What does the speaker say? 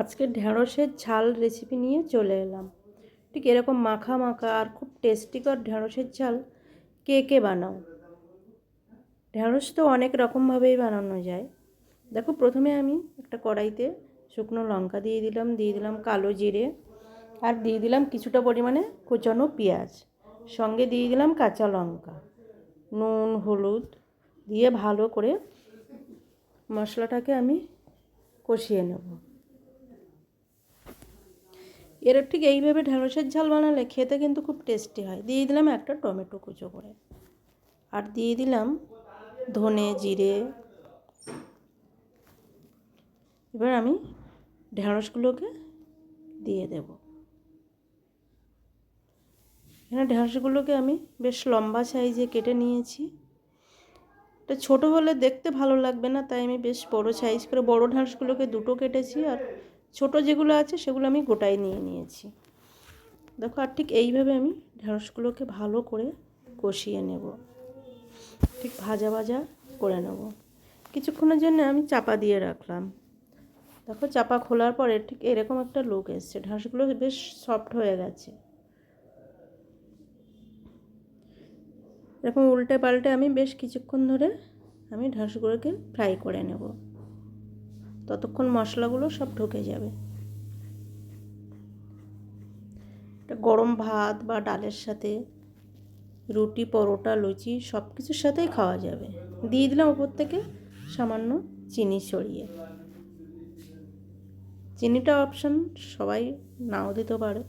আজকে ঢ্যাঁড়সের ঝাল রেসিপি নিয়ে চলে এলাম। ঠিক এরকম মাখা মাখা আর খুব টেস্টিকর ঢ্যাঁড়সের ঝাল কে কে বানাও? ঢ্যাঁড়স তো অনেক রকমভাবেই বানানো যায়। দেখো, প্রথমে আমি একটা কড়াইতে শুকনো লঙ্কা দিয়ে দিলাম কালো জিরে, আর দিয়ে দিলাম কিছুটা পরিমাণে কুচানো পেঁয়াজ, সঙ্গে দিয়ে দিলাম কাঁচা লঙ্কা, নুন হলুদ দিয়ে ভালো করে মশলাটাকে আমি কষিয়ে নেব। এর ঠিক এইভাবে ঢ্যাঁড়সের ঝাল বানালে খেতে কিন্তু খুব টেস্টি হয়। দিয়ে দিলাম একটা টমেটো কুচো করে, আর দিয়ে দিলাম ধনে জিরে। এবার আমি ঢ্যাঁড়সগুলোকে দিয়ে দেব। এখানে ঢ্যাঁড়সগুলোকে আমি বেশ লম্বা সাইজে কেটে নিয়েছি। এটা ছোটো হলে দেখতে ভালো লাগবে না, তাই আমি বেশ বড় সাইজ করে বড় ঢ্যাঁড়সগুলোকে দুটো কেটেছি, আর ছোট যেগুলো আছে সেগুলো আমি গোটাই নিয়ে নিয়েছি। দেখো, আর ঠিক এইভাবে আমি ঢ্যাঁড়সগুলোকে ভালো করে কষিয়ে নেব, ঠিক ভাজা ভাজা করে নেব। কিছুক্ষণের জন্য আমি চাপা দিয়ে রাখলাম। দেখো, চাপা খোলার পরে ঠিক এরকম একটা লুক এসছে, ঢ্যাঁড়সগুলো বেশ সফট হয়ে গেছে। এরকম উল্টে পাল্টে আমি বেশ কিছুক্ষণ ধরে আমি ঢ্যাঁড়সগুলোকে ফ্রাই করে নেব, ততক্ষণ মশলাগুলো সব ঢুকে যাবে। এটা গরম ভাত বা ডালের সাথে, রুটি পরোটা লুচি সব কিছুর সাথেই খাওয়া যাবে। দিয়ে দিলাম ওপর থেকে সামান্য চিনি ছড়িয়ে। চিনিটা অপশন, সবাই নাও দিতে পারে।